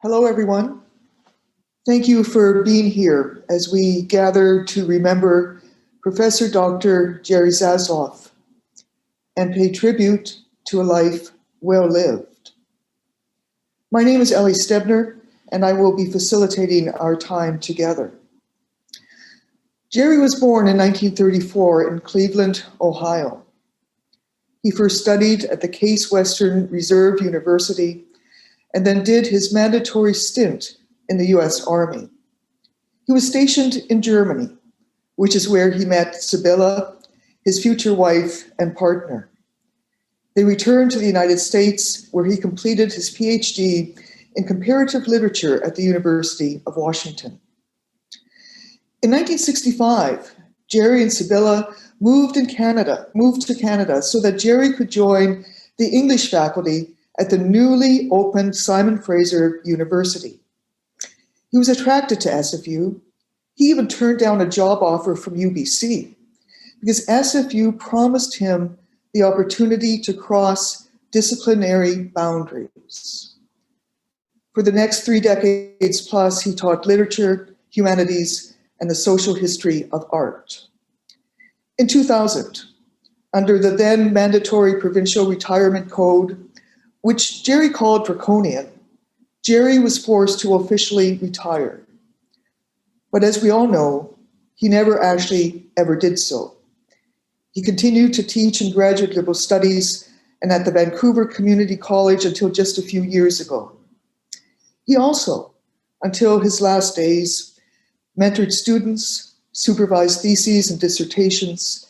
Hello, everyone. Thank you for being here as we gather to remember Professor Dr. Jerry Zaslove and pay tribute to a life well lived. My name is Ellie Stebner, and I will be facilitating our time together. Jerry was born in 1934 in Cleveland, Ohio. He first studied at the Case Western Reserve University and then did his mandatory stint in the US Army. He was stationed in Germany, which is where he met Sibylle, his future wife and partner. They returned to the United States, where he completed his PhD in comparative literature at the University of Washington. In 1965, Jerry and Sibylle moved to Canada so that Jerry could join the English faculty at the newly opened Simon Fraser University. He was attracted to SFU. He even turned down a job offer from UBC because SFU promised him the opportunity to cross disciplinary boundaries. For the next 3 decades plus, he taught literature, humanities, and the social history of art. In 2000, under the then mandatory provincial retirement code, which Jerry called draconian, Jerry was forced to officially retire. But as we all know, he never actually ever did so. He continued to teach in graduate liberal studies and at the Vancouver Community College until just a few years ago. He also, until his last days, mentored students, supervised theses and dissertations,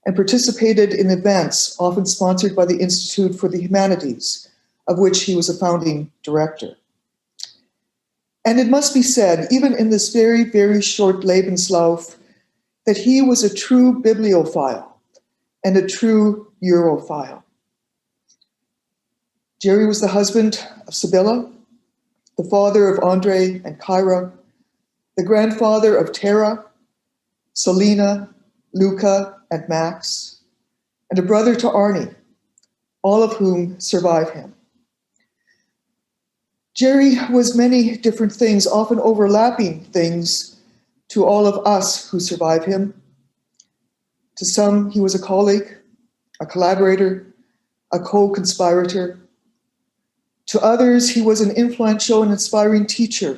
and participated in events often sponsored by the Institute for the Humanities, of which he was a founding director. And it must be said, even in this very, very short Lebenslauf, that he was a true bibliophile and a true Europhile. Jerry was the husband of Sibylle, the father of Andre and Kyra, the grandfather of Tara, Selena, Luca, and Max, and a brother to Arnie, all of whom survive him. Jerry was many different things, often overlapping things, to all of us who survive him. To some, he was a colleague, a collaborator, a co-conspirator. To others, he was an influential and inspiring teacher,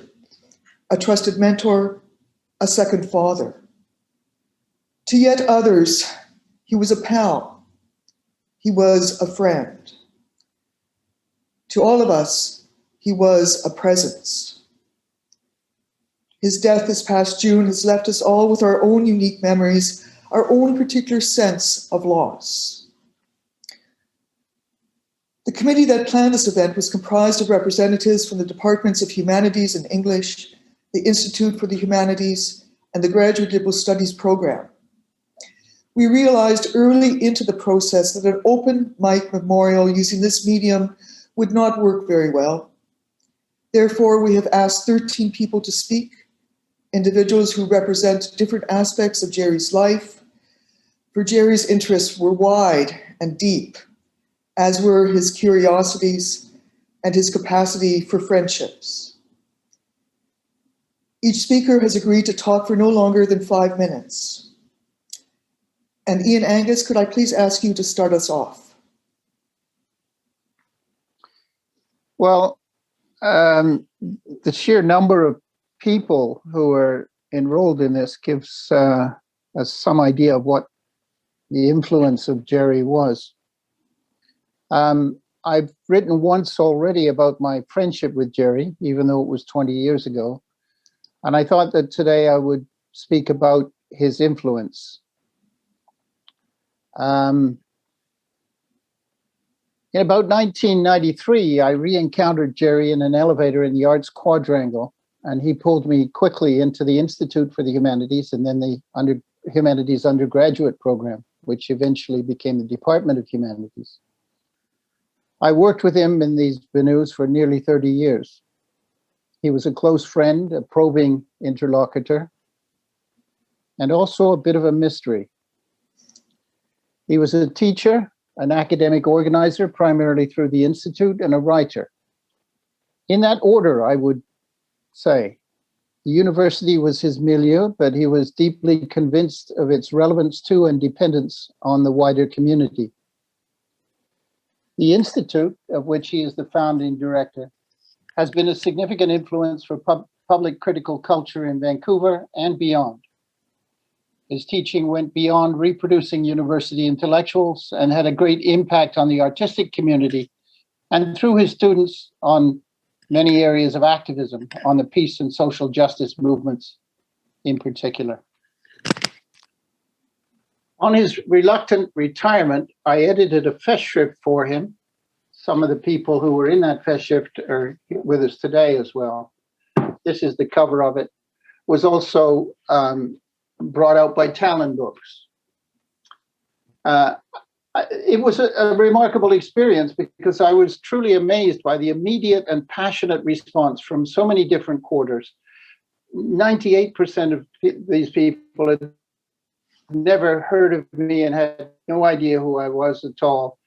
a trusted mentor, a second father. To yet others, he was a pal. He was a friend. To all of us, he was a presence. His death this past June has left us all with our own unique memories, our own particular sense of loss. The committee that planned this event was comprised of representatives from the Departments of Humanities and English, the Institute for the Humanities, and the Graduate Liberal Studies program. We realized early into the process that an open mic memorial using this medium would not work very well. Therefore, we have asked 13 people to speak, individuals who represent different aspects of Jerry's life. For Jerry's interests were wide and deep, as were his curiosities and his capacity for friendships. Each speaker has agreed to talk for no longer than 5 minutes. And Ian Angus, could I please ask you to start us off? Well, the sheer number of people who are enrolled in this gives us some idea of what the influence of Jerry was. I've written once already about my friendship with Jerry, even though it was 20 years ago. And I thought that today I would speak about his influence. In about 1993, I re-encountered Jerry in an elevator in the Arts Quadrangle, and he pulled me quickly into the Institute for the Humanities and then the Humanities undergraduate program, which eventually became the Department of Humanities. I worked with him in these venues for nearly 30 years. He was a close friend, a probing interlocutor, and also a bit of a mystery. He was a teacher, an academic organizer, primarily through the Institute, and a writer. In that order, I would say. The university was his milieu, but he was deeply convinced of its relevance to and dependence on the wider community. The Institute, of which he is the founding director, has been a significant influence for public critical culture in Vancouver and beyond. His teaching went beyond reproducing university intellectuals and had a great impact on the artistic community and through his students on many areas of activism, on the peace and social justice movements in particular. On his reluctant retirement, I edited a Festschrift for him. Some of the people who were in that Festschrift are with us today as well. This is the cover of it. Was also brought out by Talon Books. It was a remarkable experience because I was truly amazed by the immediate and passionate response from so many different quarters. 98% of these people had never heard of me and had no idea who I was at all.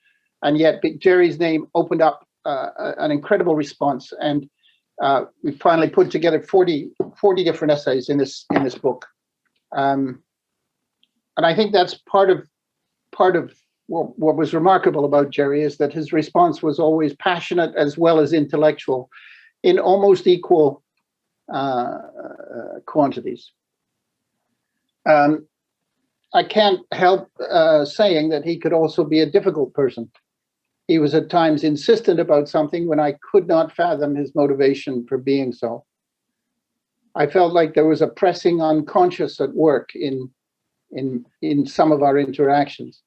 And yet Jerry's name opened up an incredible response. And we finally put together 40 different essays in this book. And I think that's part of what was remarkable about Jerry is that his response was always passionate as well as intellectual in almost equal quantities. I can't help saying that he could also be a difficult person. He was at times insistent about something when I could not fathom his motivation for being so. I felt like there was a pressing unconscious at work in some of our interactions.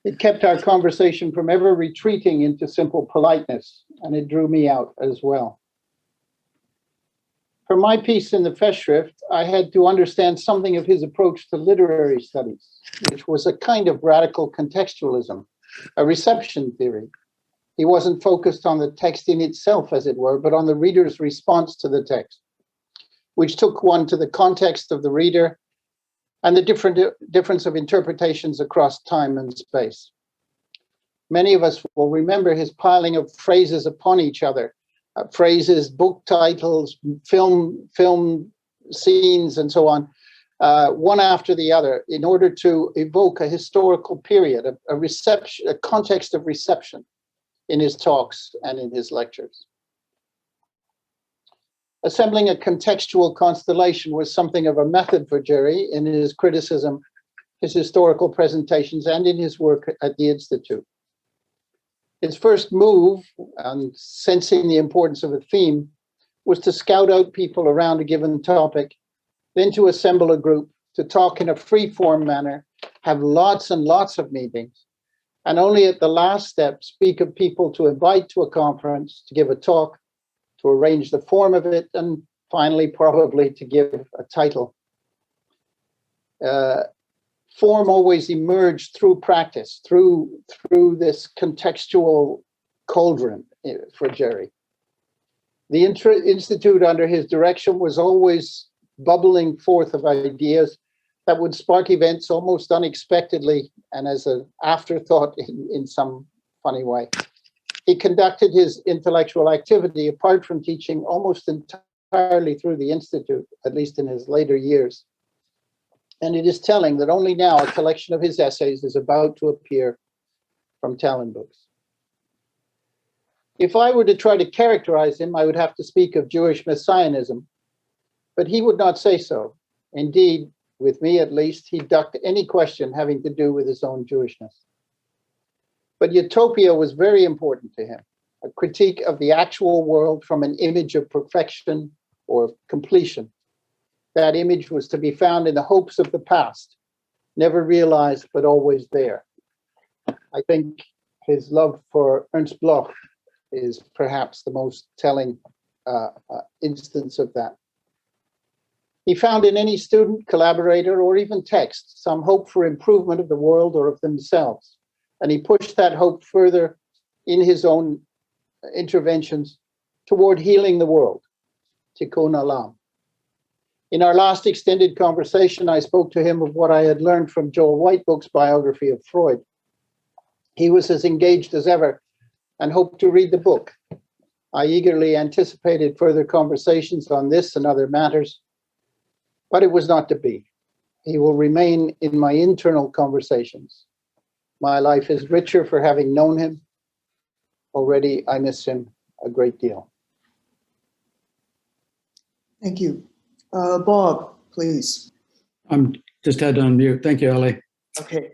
It kept our conversation from ever retreating into simple politeness, and it drew me out as well. For my piece in the Festschrift, I had to understand something of his approach to literary studies, which was a kind of radical contextualism, a reception theory. He wasn't focused on the text in itself, as it were, but on the reader's response to the text, which took one to the context of the reader and the difference of interpretations across time and space. Many of us will remember his piling of phrases upon each other, phrases, book titles, film scenes, and so on, one after the other, in order to evoke a historical period, a context of reception in his talks and in his lectures. Assembling a contextual constellation was something of a method for Jerry in his criticism, his historical presentations, and in his work at the Institute. His first move, and sensing the importance of a theme, was to scout out people around a given topic, then to assemble a group, to talk in a free-form manner, have lots and lots of meetings, and only at the last step speak of people to invite to a conference, to give a talk, to arrange the form of it, and finally, probably to give a title. Form always emerged through practice, through this contextual cauldron for Jerry. The Institute under his direction was always bubbling forth of ideas that would spark events almost unexpectedly and as an afterthought in some funny way. He conducted his intellectual activity apart from teaching almost entirely through the Institute, at least in his later years. And it is telling that only now a collection of his essays is about to appear from Talon Books. If I were to try to characterize him, I would have to speak of Jewish messianism, but he would not say so. Indeed, with me at least, he ducked any question having to do with his own Jewishness. But utopia was very important to him, a critique of the actual world from an image of perfection or completion. That image was to be found in the hopes of the past, never realized, but always there. I think his love for Ernst Bloch is perhaps the most telling instance of that. He found in any student, collaborator, or even text some hope for improvement of the world or of themselves. And he pushed that hope further in his own interventions toward healing the world, tikkun olam. In our last extended conversation, I spoke to him of what I had learned from Joel Whitebook's biography of Freud. He was as engaged as ever and hoped to read the book. I eagerly anticipated further conversations on this and other matters, but it was not to be. He will remain in my internal conversations. My life is richer for having known him. Already, I miss him a great deal. Thank you. Bob, please. I'm just had to unmute. Thank you, Ellie. Okay.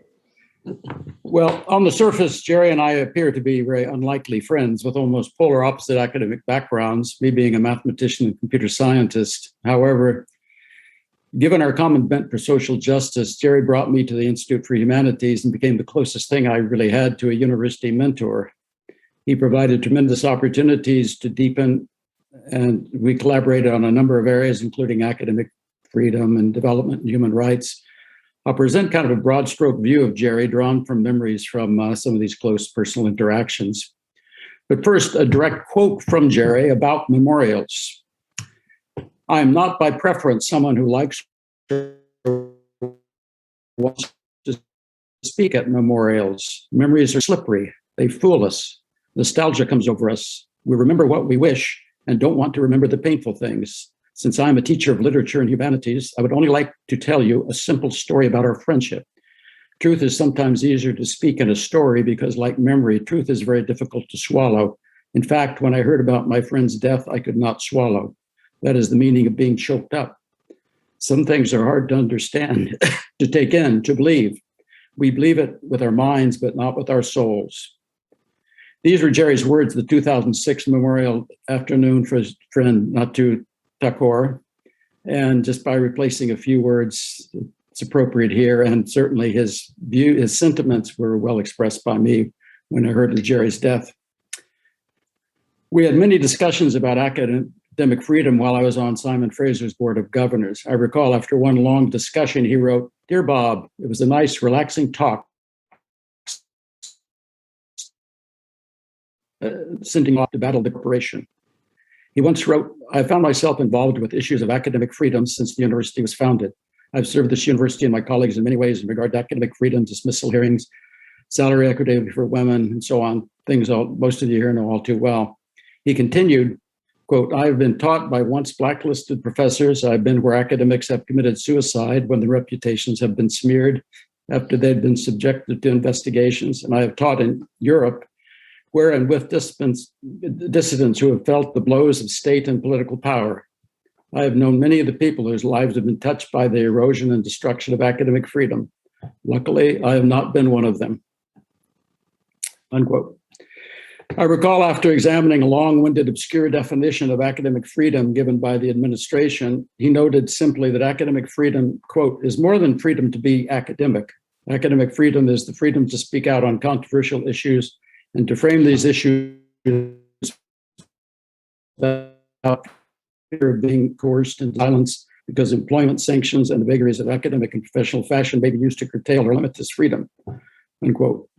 Well, on the surface, Jerry and I appear to be very unlikely friends with almost polar opposite academic backgrounds, me being a mathematician and computer scientist. However, given our common bent for social justice, Jerry brought me to the Institute for Humanities and became the closest thing I really had to a university mentor. He provided tremendous opportunities to deepen, and we collaborated on a number of areas, including academic freedom and development and human rights. I'll present kind of a broad stroke view of Jerry drawn from memories from some of these close personal interactions. But first, a direct quote from Jerry about memorials. I am not by preference someone who likes or wants to speak at memorials. Memories are slippery. They fool us. Nostalgia comes over us. We remember what we wish and don't want to remember the painful things. Since I'm a teacher of literature and humanities, I would only like to tell you a simple story about our friendship. Truth is sometimes easier to speak in a story because, like memory, truth is very difficult to swallow. In fact, when I heard about my friend's death, I could not swallow. That is the meaning of being choked up. Some things are hard to understand, to take in, to believe. We believe it with our minds, but not with our souls. These were Jerry's words, the 2006 Memorial Afternoon for his friend Natu Thakur. And just by replacing a few words, it's appropriate here. And certainly his view, his sentiments were well expressed by me when I heard of Jerry's death. We had many discussions about academic freedom while I was on Simon Fraser's Board of Governors. I recall after one long discussion, he wrote, "Dear Bob, it was a nice, relaxing talk. Sending off to battle the corporation." He once wrote, "I found myself involved with issues of academic freedom since the university was founded. I've served this university and my colleagues in many ways in regard to academic freedom, dismissal hearings, salary equity for women, and so on, things most of you here know all too well." He continued, quote, "I've been taught by once blacklisted professors. I've been where academics have committed suicide when their reputations have been smeared after they've been subjected to investigations. And I have taught in Europe where and with dissidents who have felt the blows of state and political power. I have known many of the people whose lives have been touched by the erosion and destruction of academic freedom. Luckily, I have not been one of them." Unquote. I recall after examining a long-winded, obscure definition of academic freedom given by the administration, he noted simply that academic freedom, quote, "is more than freedom to be academic. Academic freedom is the freedom to speak out on controversial issues and to frame these issues without fear of being coerced into silence because employment sanctions and the vagaries of academic and professional fashion may be used to curtail or limit this freedom," unquote.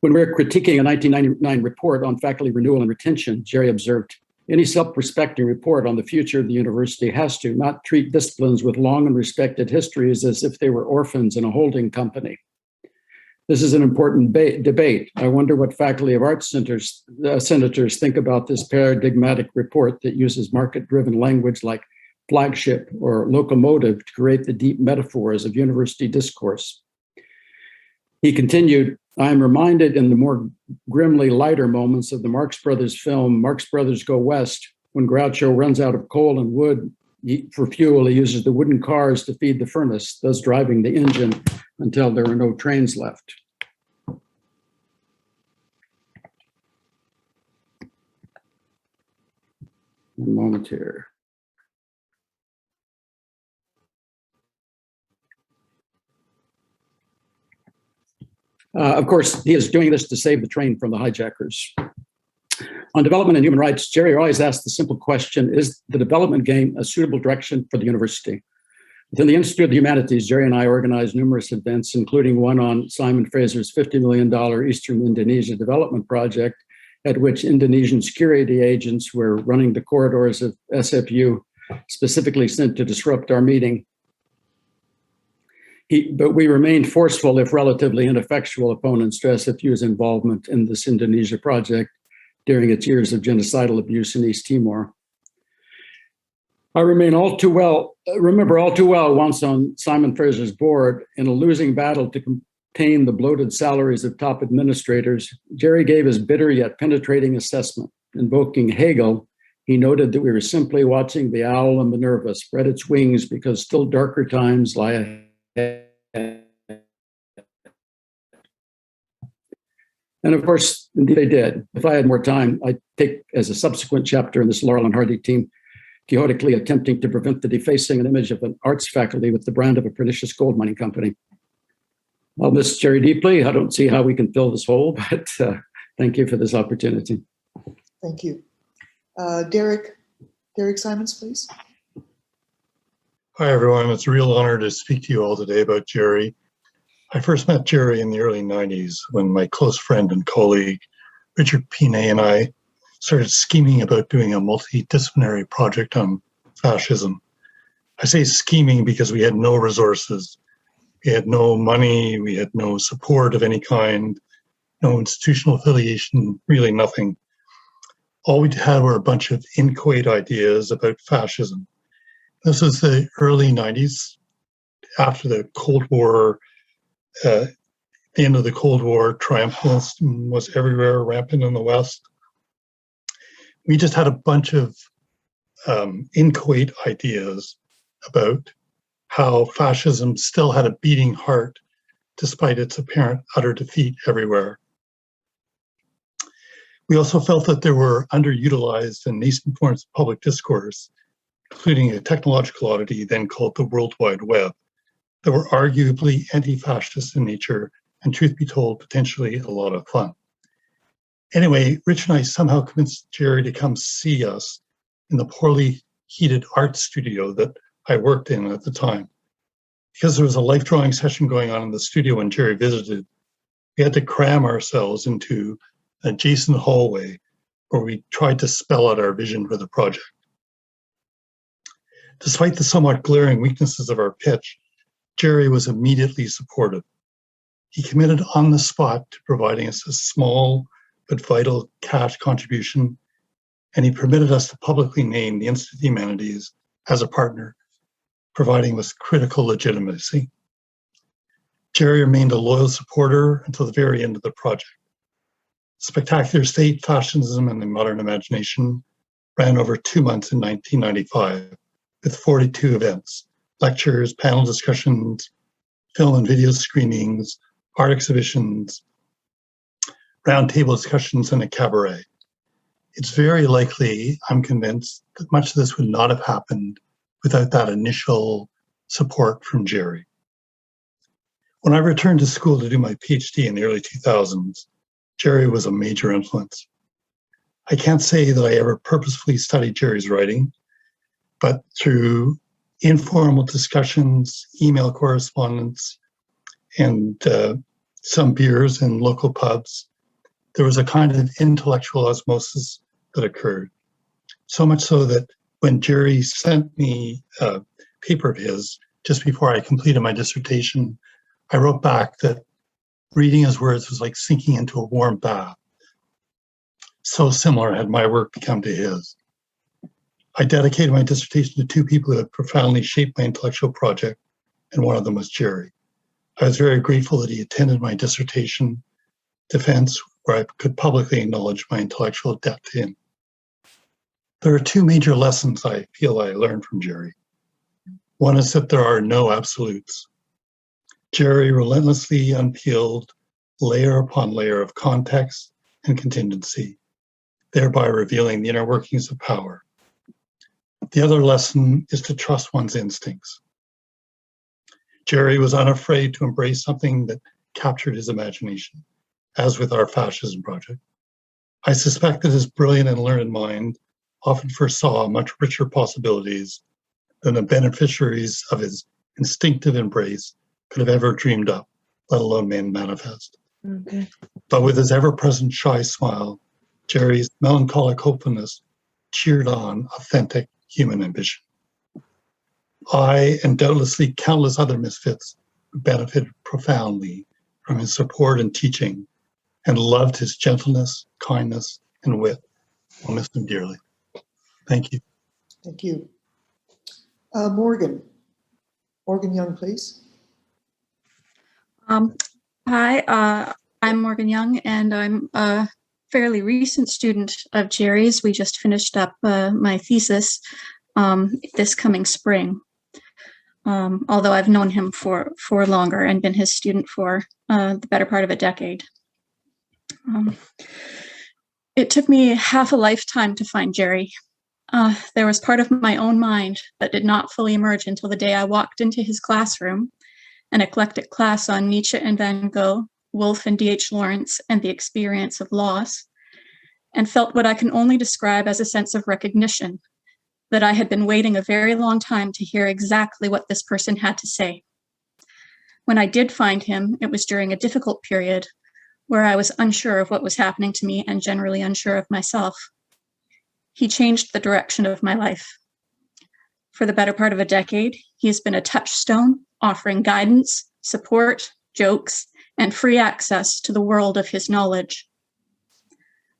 When we were critiquing a 1999 report on faculty renewal and retention, Jerry observed, "Any self-respecting report on the future of the university has to not treat disciplines with long and respected histories as if they were orphans in a holding company. This is an important debate. I wonder what faculty of arts senators think about this paradigmatic report that uses market-driven language like flagship or locomotive to create the deep metaphors of university discourse." He continued, "I am reminded in the more grimly lighter moments of the Marx Brothers film, Marx Brothers Go West, when Groucho runs out of coal and wood for fuel, he uses the wooden cars to feed the furnace, thus driving the engine until there are no trains left." One moment here. Of course, he is doing this to save the train from the hijackers. On development and human rights, Jerry always asks the simple question, is the development game a suitable direction for the university? Within the Institute of the Humanities, Jerry and I organized numerous events, including one on Simon Fraser's $50 million Eastern Indonesia development project, at which Indonesian security agents were running the corridors of SFU, specifically sent to disrupt our meeting. But we remained forceful, if relatively ineffectual, opponents to SFU's involvement in this Indonesia project. during its years of genocidal abuse in East Timor. I remember all too well once on Simon Fraser's board in a losing battle to contain the bloated salaries of top administrators. Jerry gave his bitter yet penetrating assessment. Invoking Hegel, he noted that we were simply watching the owl and Minerva spread its wings because still darker times lie ahead. And of course, indeed they did. If I had more time, I'd take as a subsequent chapter in this Laurel and Hardy team, quixotically attempting to prevent the defacing an image of an arts faculty with the brand of a pernicious gold mining company. I'll miss Jerry deeply. I don't see how we can fill this hole, but thank you for this opportunity. Thank you. Derek Simons, please. Hi, everyone. It's a real honor to speak to you all today about Jerry. I first met Jerry in the early 90s when my close friend and colleague, Richard Pinet, and I started scheming about doing a multidisciplinary project on fascism. I say scheming because we had no resources. We had no money, we had no support of any kind, no institutional affiliation, really nothing. All we had were a bunch of inchoate ideas about fascism. This was the early 90s, after the Cold War, the end of the Cold War, triumphalism was everywhere, rampant in the West. We just had a bunch of inchoate ideas about how fascism still had a beating heart despite its apparent utter defeat everywhere. We also felt that there were underutilized and nascent forms of public discourse, including a technological oddity then called the World Wide Web, that were arguably anti-fascist in nature and, truth be told, potentially a lot of fun. Anyway, Rich and I somehow convinced Jerry to come see us in the poorly heated art studio that I worked in at the time. Because there was a life drawing session going on in the studio when Jerry visited, we had to cram ourselves into an adjacent hallway where we tried to spell out our vision for the project. Despite the somewhat glaring weaknesses of our pitch, Jerry was immediately supportive. He committed on the spot to providing us a small but vital cash contribution, and he permitted us to publicly name the Institute of Humanities as a partner, providing us critical legitimacy. Jerry remained a loyal supporter until the very end of the project. Spectacular State, Fascism, and the Modern Imagination ran over 2 months in 1995 with 42 events, lectures, panel discussions, film and video screenings, art exhibitions, roundtable discussions, and a cabaret. It's very likely, I'm convinced, that much of this would not have happened without that initial support from Jerry. When I returned to school to do my PhD in the early 2000s, Jerry was a major influence. I can't say that I ever purposefully studied Jerry's writing, but through informal discussions, email correspondence, and some beers in local pubs, there was a kind of intellectual osmosis that occurred. So much so that when Jerry sent me a paper of his, just before I completed my dissertation, I wrote back that reading his words was like sinking into a warm bath. So similar had my work become to his. I dedicated my dissertation to two people who had profoundly shaped my intellectual project, and one of them was Jerry. I was very grateful that he attended my dissertation defense, where I could publicly acknowledge my intellectual debt to him. There are two major lessons I feel I learned from Jerry. One is that there are no absolutes. Jerry relentlessly unpeeled layer upon layer of context and contingency, thereby revealing the inner workings of power. The other lesson is to trust one's instincts. Jerry was unafraid to embrace something that captured his imagination, as with our fascism project. I suspect that his brilliant and learned mind often foresaw much richer possibilities than the beneficiaries of his instinctive embrace could have ever dreamed up, let alone made manifest. Okay. But with his ever-present shy smile, Jerry's melancholic hopefulness cheered on authentic human ambition. I, and doubtlessly countless other misfits, benefited profoundly from his support and teaching, and loved his gentleness, kindness, and wit. I'll miss him dearly. Thank you. Thank you. Morgan Young, please. Hi, I'm Morgan Young, and I'm a fairly recent student of Jerry's. We just finished up my thesis this coming spring, although I've known him for longer and been his student for the better part of a decade. It took me half a lifetime to find Jerry. There was part of my own mind that did not fully emerge until the day I walked into his classroom, an eclectic class on Nietzsche and Van Gogh, Woolf and D.H. Lawrence, and the experience of loss, and felt what I can only describe as a sense of recognition, that I had been waiting a very long time to hear exactly what this person had to say. When I did find him, it was during a difficult period where I was unsure of what was happening to me and generally unsure of myself. He changed the direction of my life. For the better part of a decade, he has been a touchstone, offering guidance, support, jokes, and free access to the world of his knowledge.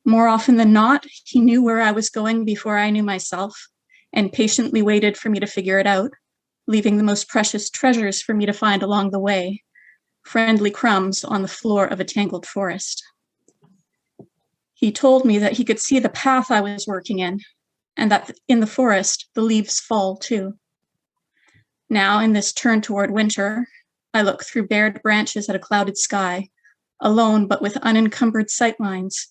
More often than not, he knew where I was going before I knew myself, and patiently waited for me to figure it out, leaving the most precious treasures for me to find along the way, friendly crumbs on the floor of a tangled forest. He told me that he could see the path I was working in, and that in the forest, the leaves fall too. Now, in this turn toward winter, I look through bared branches at a clouded sky, alone but with unencumbered sightlines,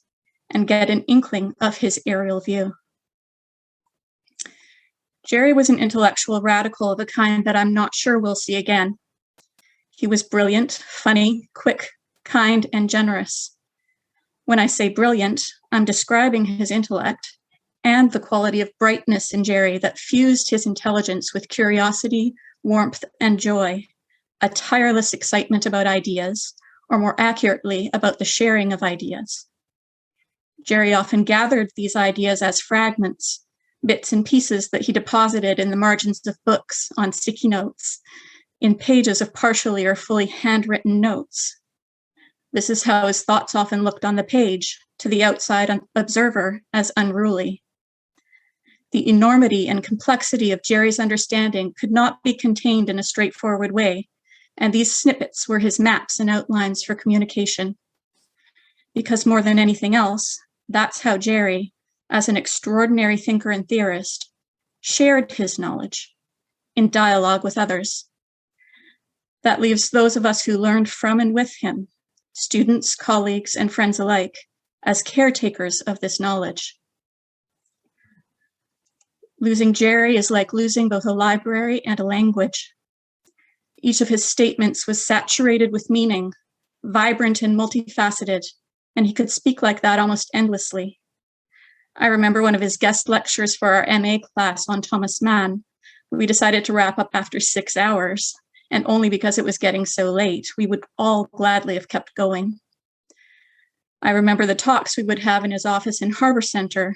and get an inkling of his aerial view. Jerry was an intellectual radical of a kind that I'm not sure we'll see again. He was brilliant, funny, quick, kind, and generous. When I say brilliant, I'm describing his intellect and the quality of brightness in Jerry that fused his intelligence with curiosity, warmth, and joy, a tireless excitement about ideas, or more accurately, about the sharing of ideas. Jerry often gathered these ideas as fragments, bits and pieces that he deposited in the margins of books, on sticky notes, in pages of partially or fully handwritten notes. This is how his thoughts often looked on the page, to the outside observer as unruly. The enormity and complexity of Jerry's understanding could not be contained in a straightforward way, and these snippets were his maps and outlines for communication. Because more than anything else, that's how Jerry, as an extraordinary thinker and theorist, shared his knowledge in dialogue with others. That leaves those of us who learned from and with him, students, colleagues, and friends alike, as caretakers of this knowledge. Losing Jerry is like losing both a library and a language. Each of his statements was saturated with meaning, vibrant and multifaceted, and he could speak like that almost endlessly. I remember one of his guest lectures for our MA class on Thomas Mann. We decided to wrap up after 6 hours, and only because it was getting so late, we would all gladly have kept going. I remember the talks we would have in his office in Harbor Center,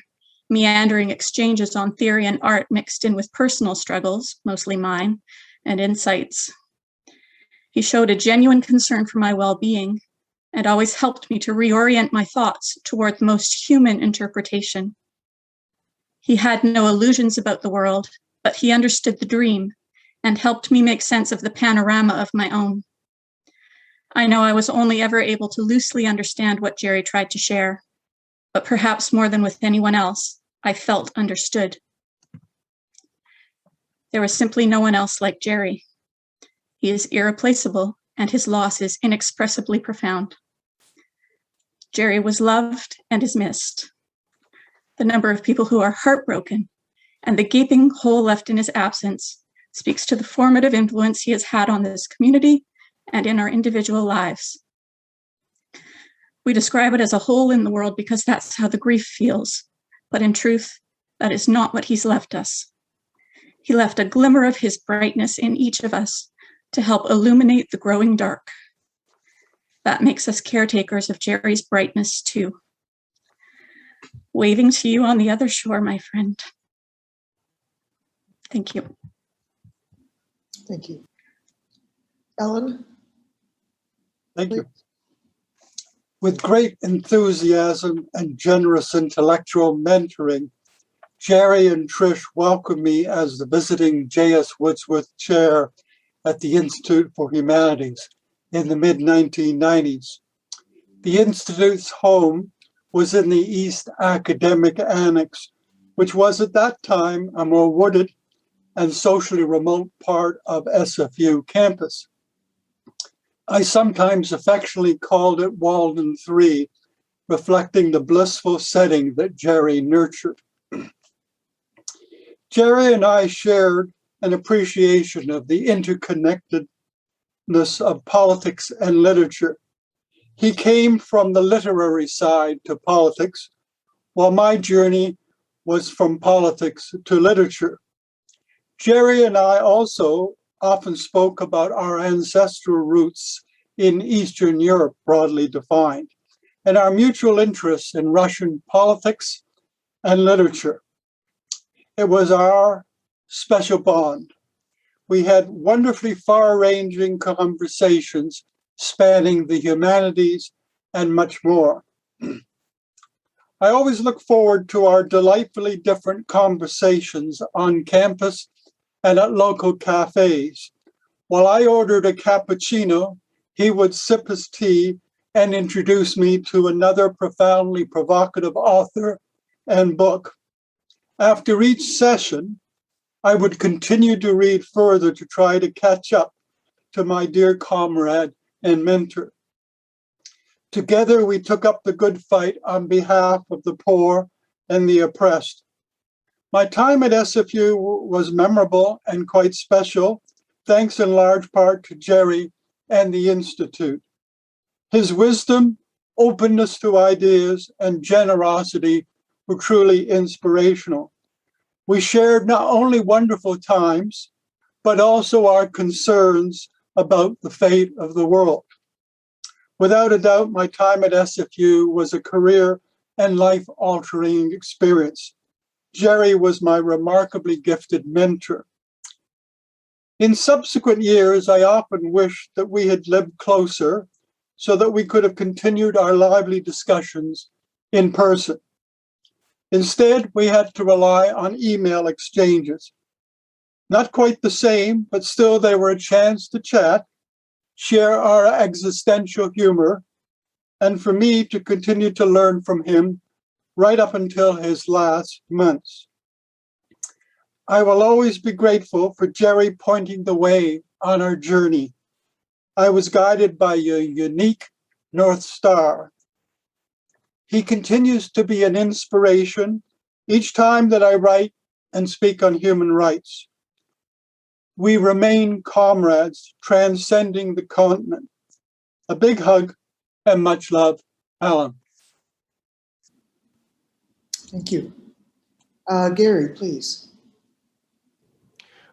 meandering exchanges on theory and art mixed in with personal struggles, mostly mine, and insights. He showed a genuine concern for my well-being and always helped me to reorient my thoughts toward the most human interpretation. He had no illusions about the world, but he understood the dream and helped me make sense of the panorama of my own. I know I was only ever able to loosely understand what Jerry tried to share, but perhaps more than with anyone else, I felt understood. There was simply no one else like Jerry. He is irreplaceable, and his loss is inexpressibly profound. Jerry was loved and is missed. The number of people who are heartbroken and the gaping hole left in his absence speaks to the formative influence he has had on this community and in our individual lives. We describe it as a hole in the world because that's how the grief feels, but in truth, that is not what he's left us. He left a glimmer of his brightness in each of us to help illuminate the growing dark. That makes us caretakers of Jerry's brightness too. Waving to you on the other shore, my friend. Thank you. Thank you. Ellen? Thank you. With great enthusiasm and generous intellectual mentoring, Jerry and Trish welcomed me as the visiting J.S. Woodsworth Chair at the Institute for Humanities in the mid-1990s. The Institute's home was in the East Academic Annex, which was at that time a more wooded and socially remote part of SFU campus. I sometimes affectionately called it Walden 3, reflecting the blissful setting that Jerry nurtured. Jerry and I shared an appreciation of the interconnectedness of politics and literature. He came from the literary side to politics, while my journey was from politics to literature. Jerry and I also often spoke about our ancestral roots in Eastern Europe, broadly defined, and our mutual interests in Russian politics and literature. It was our special bond. We had wonderfully far-ranging conversations spanning the humanities and much more. I always look forward to our delightfully different conversations on campus and at local cafes. While I ordered a cappuccino, he would sip his tea and introduce me to another profoundly provocative author and book. After each session, I would continue to read further to try to catch up to my dear comrade and mentor. Together, we took up the good fight on behalf of the poor and the oppressed. My time at SFU was memorable and quite special, thanks in large part to Jerry and the Institute. His wisdom, openness to ideas, and generosity were truly inspirational. We shared not only wonderful times, but also our concerns about the fate of the world. Without a doubt, my time at SFU was a career and life-altering experience. Jerry was my remarkably gifted mentor. In subsequent years, I often wished that we had lived closer so that we could have continued our lively discussions in person. Instead, we had to rely on email exchanges. Not quite the same, but still they were a chance to chat, share our existential humor, and for me to continue to learn from him right up until his last months. I will always be grateful for Jerry pointing the way on our journey. I was guided by a unique North Star. He continues to be an inspiration each time that I write and speak on human rights. We remain comrades, transcending the continent. A big hug and much love, Alan. Thank you. Gary, please.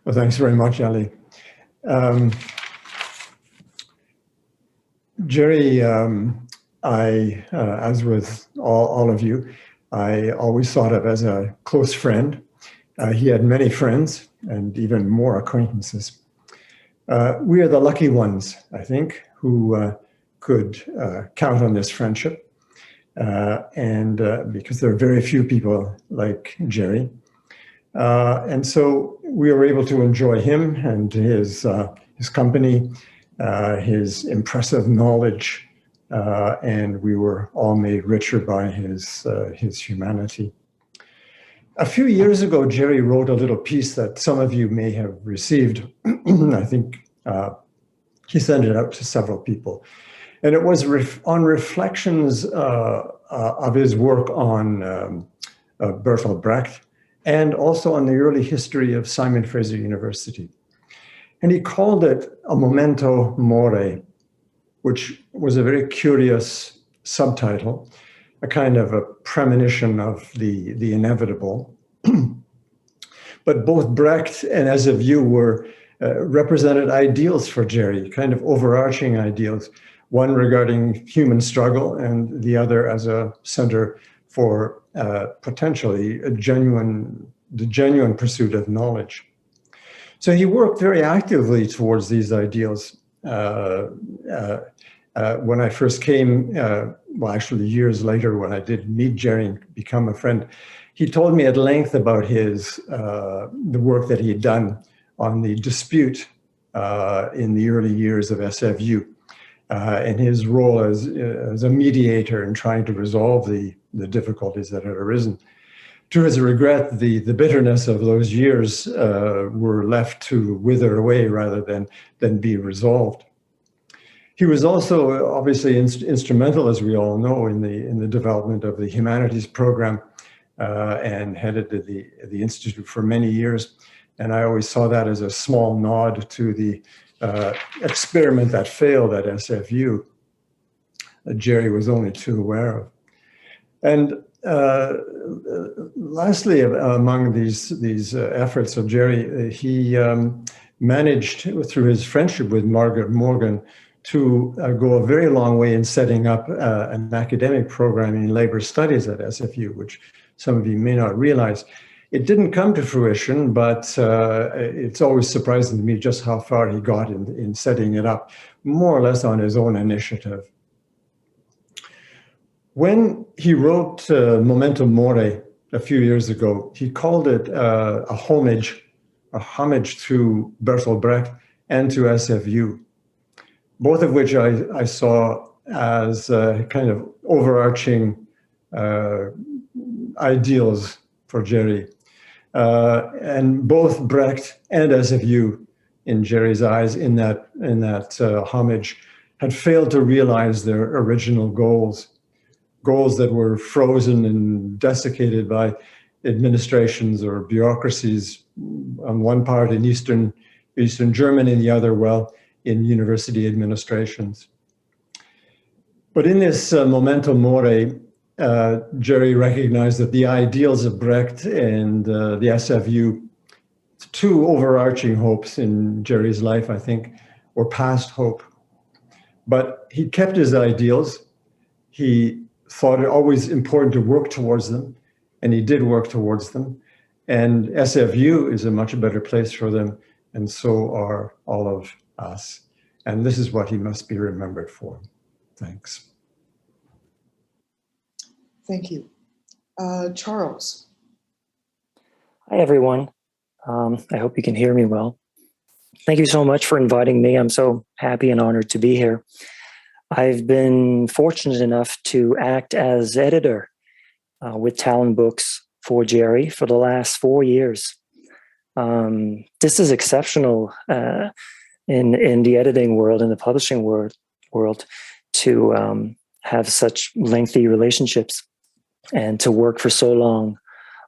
Well, thanks very much, Ali. Jerry, as with all of you, I always thought of as a close friend. He had many friends and even more acquaintances. We are the lucky ones, I think, who could count on this friendship. And because there are very few people like Jerry. And so we were able to enjoy him and his company, his impressive knowledge, and we were all made richer by his humanity. A few years ago, Jerry wrote a little piece that some of you may have received. I think he sent it out to several people. And it was on reflections of his work on Bertolt Brecht and also on the early history of Simon Fraser University. And he called it a memento mori, which was a very curious subtitle, a kind of a premonition of the inevitable. But both Brecht and SFU were represented ideals for Jerry, kind of overarching ideals, one regarding human struggle and the other as a center for potentially the genuine pursuit of knowledge. So he worked very actively towards these ideals. When I first came, well, actually years later, when I did meet Jerry and become a friend, he told me at length about the work that he had done on the dispute in the early years of SFU, and his role as a mediator in trying to resolve the difficulties that had arisen. To his regret, the bitterness of those years were left to wither away rather than be resolved. He was also obviously instrumental, as we all know, in the development of the humanities program, and headed the institute for many years. And I always saw that as a small nod to the experiment that failed at SFU that Jerry was only too aware of. And lastly, among these efforts of Jerry, he managed, through his friendship with Margaret Morgan, to go a very long way in setting up an academic program in labor studies at SFU, which some of you may not realize. It didn't come to fruition, but it's always surprising to me just how far he got in setting it up, more or less on his own initiative. When he wrote Memento Mori a few years ago, he called it a homage to Bertolt Brecht and to SFU, both of which I saw as kind of overarching ideals for Jerry. And both Brecht and SFU, in Jerry's eyes, in that homage, had failed to realize their original goals that were frozen and desiccated by administrations or bureaucracies on one part in Eastern Germany and the other, well, in university administrations. But in this Memento Mori, Jerry recognized that the ideals of Brecht and the SFU, two overarching hopes in Jerry's life, I think, were past hope. But he kept his ideals. He thought it always important to work towards them, and he did work towards them. And SFU is a much better place for them, and so are all of us. And this is what he must be remembered for. Thanks. Thank you. Charles. Hi, everyone. I hope you can hear me well. Thank you so much for inviting me. I'm so happy and honored to be here. I've been fortunate enough to act as editor with Talon Books for Jerry for the last 4 years. This is exceptional in the editing world, in the publishing world, to have such lengthy relationships and to work for so long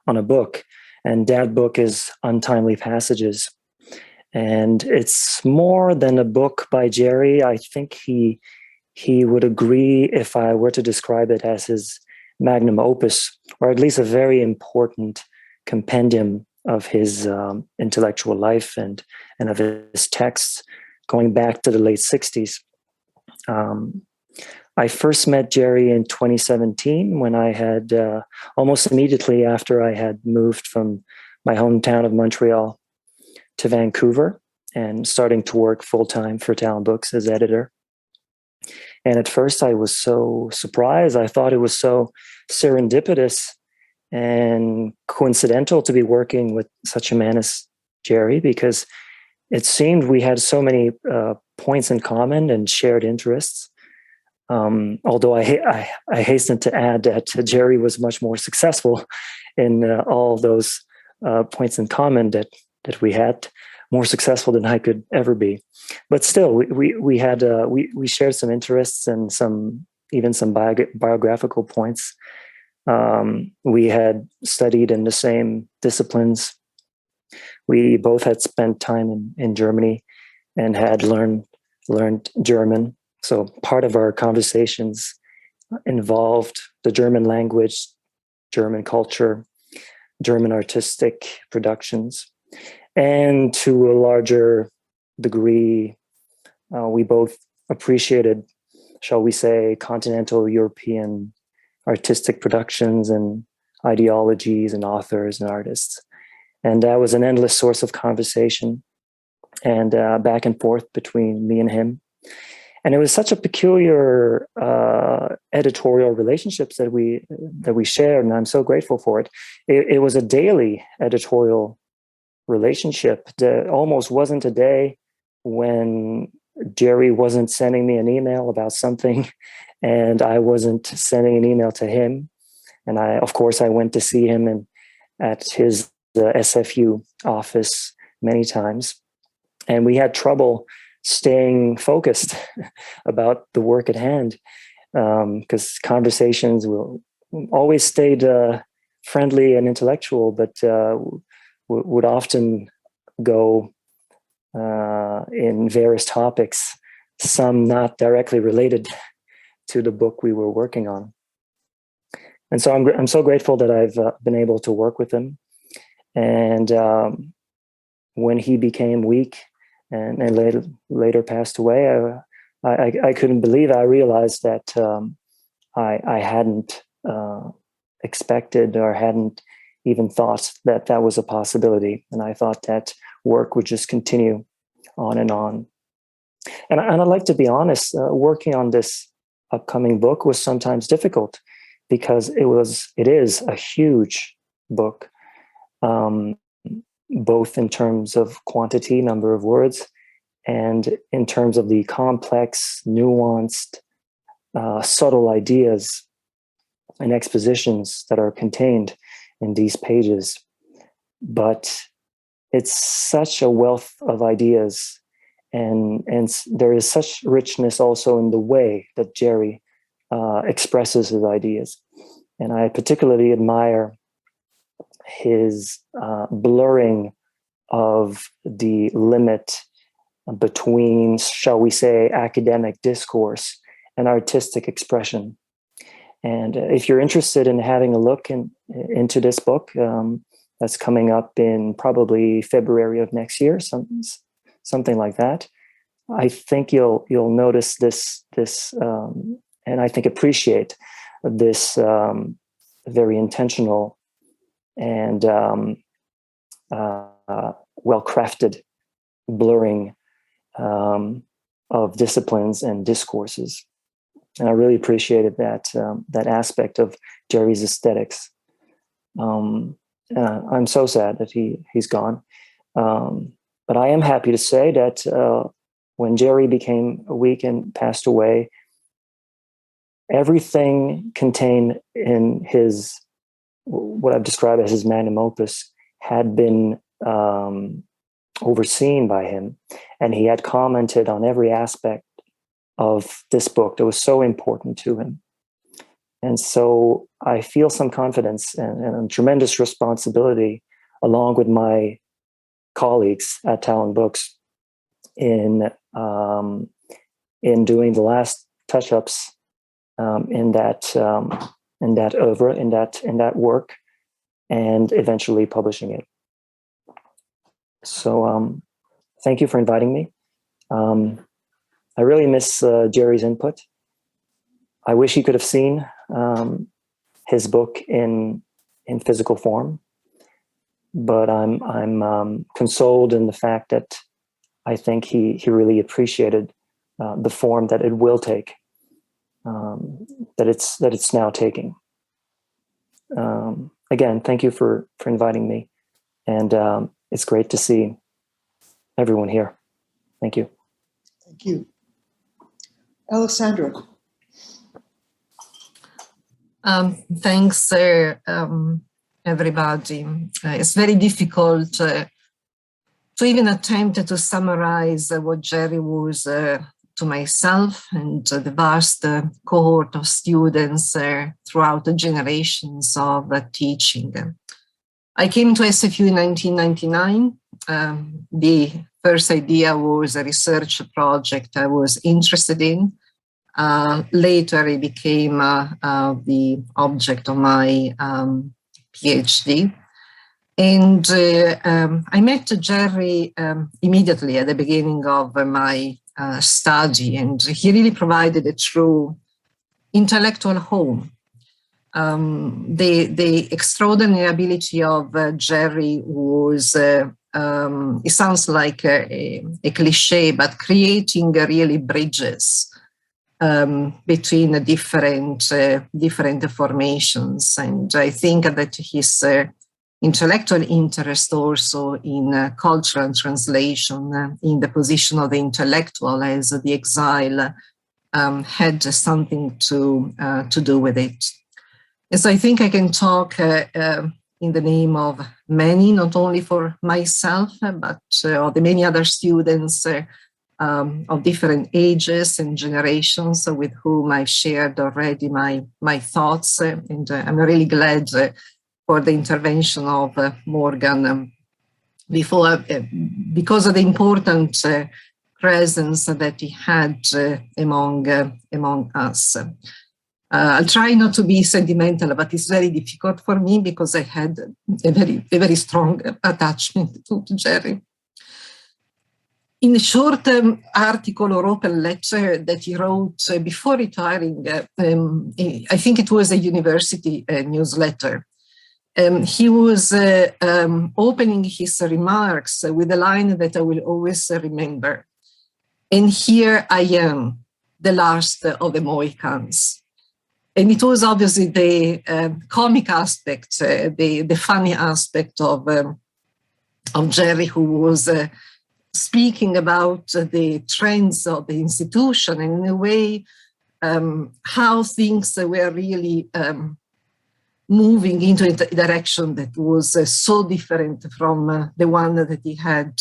on a book. And that book is Untimely Passages. And it's more than a book by Jerry. I think he would agree if I were to describe it as his magnum opus, or at least a very important compendium of his intellectual life and of his texts going back to the late 60s. I first met Jerry in 2017 when I had, almost immediately after I had moved from my hometown of Montreal to Vancouver and starting to work full-time for Talon Books as editor. And at first I was so surprised. I thought it was so serendipitous and coincidental to be working with such a man as Jerry, because it seemed we had so many points in common and shared interests. Although I hasten to add that Jerry was much more successful in all those points in common that we had, more successful than I could ever be. But still, we shared some interests and even some biographical points. We had studied in the same disciplines. We both had spent time in Germany and had learned German. So part of our conversations involved the German language, German culture, German artistic productions. And to a larger degree, we both appreciated, shall we say, continental European artistic productions and ideologies and authors and artists. And that was an endless source of conversation and back and forth between me and him. And it was such a peculiar editorial relationships that we shared, and I'm so grateful for it. It was a daily editorial relationship. There almost wasn't a day when Jerry wasn't sending me an email about something, and I wasn't sending an email to him. And of course, I went to see him at his SFU office many times, and we had trouble staying focused about the work at hand, because conversations always stayed friendly and intellectual, but would often go in various topics, some not directly related to the book we were working on. And so I'm so grateful that I've been able to work with him. And when he became weak and later passed away, I couldn't believe it. I realized that I hadn't expected or hadn't even thought that that was a possibility. And I thought that work would just continue on and on. And I'd like to be honest, working on this upcoming book was sometimes difficult because it is a huge book, both in terms of quantity, number of words, and in terms of the complex, nuanced, subtle ideas and expositions that are contained in these pages. But it's such a wealth of ideas, and there is such richness also in the way that Jerry expresses his ideas. And I particularly admire his blurring of the limit between, shall we say, academic discourse and artistic expression. And if you're interested in having a look into this book, that's coming up in probably February of next year, something like that. I think you'll notice this, and I think appreciate this very intentional and well-crafted blurring of disciplines and discourses. And I really appreciated that aspect of Jerry's aesthetics. I'm so sad that he's gone. But I am happy to say that when Jerry became weak and passed away, everything contained in his, what I've described as his magnum opus, had been overseen by him. And he had commented on every aspect of this book that was so important to him. And so I feel some confidence and a tremendous responsibility, along with my colleagues at Talon Books, in doing the last touch-ups in that oeuvre, in that work, and eventually publishing it. So thank you for inviting me. I really miss Jerry's input. I wish he could have seen his book in physical form, but I'm consoled in the fact that I think he really appreciated the form that it will take, that it's now taking. Again, thank you for inviting me, and it's great to see everyone here. Thank you. Thank you. Alessandra. Thanks, everybody. It's very difficult to even attempt to summarize what Jerry was to myself and the vast cohort of students throughout the generations of teaching. I came to SFU in 1999. The first idea was a research project I was interested in. Later, it became the object of my PhD. And I met Jerry immediately at the beginning of my study, and he really provided a true intellectual home. The extraordinary ability of Jerry was, it sounds like a cliche, but creating really bridges between the different formations. And I think that his intellectual interest also in cultural translation, in the position of the intellectual as the exile, had something to do with it. And so I think I can talk in the name of many, not only for myself, but of the many other students of different ages and generations with whom I've shared already my thoughts. And I'm really glad for the intervention of Morgan before, because of the important presence that he had among us. I'll try not to be sentimental, but it's very difficult for me because I had a very strong attachment to Jerry. In a short article or open letter that he wrote before retiring, I think it was a university newsletter, he was opening his remarks with a line that I will always remember. And here I am, the last of the Mohicans. And it was obviously the comic aspect, the funny aspect of Jerry, who was speaking about the trends of the institution and in a way how things were really moving into a direction that was so different from the one that he had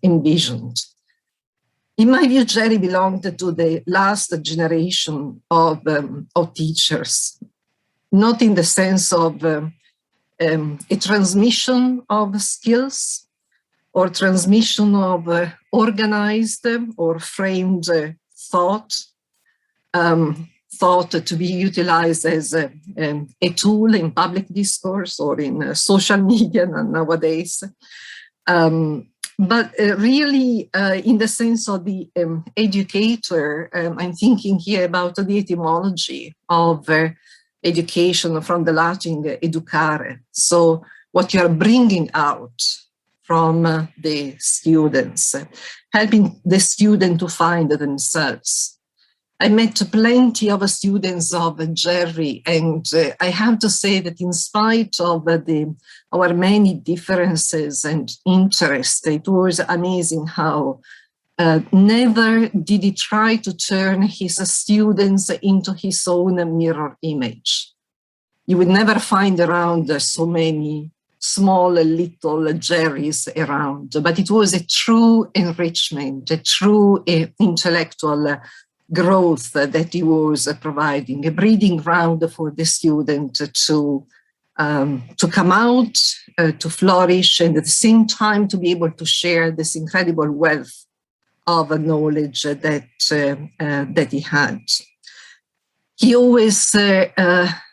envisioned. In my view, Jerry belonged to the last generation of teachers, not in the sense of a transmission of skills or transmission of organized or framed thought, thought to be utilized as a tool in public discourse or in social media nowadays. But really, in the sense of the educator, I'm thinking here about the etymology of education from the Latin educare. So what you are bringing out from the students, helping the student to find themselves. I met plenty of students of Jerry, and I have to say that in spite of our many differences and interests, it was amazing how never did he try to turn his students into his own mirror image. You would never find around so many small little Jerrys around, but it was a true enrichment, a true intellectual growth that he was providing, a breeding ground for the student to come out, to flourish, and at the same time to be able to share this incredible wealth of knowledge that he had. He always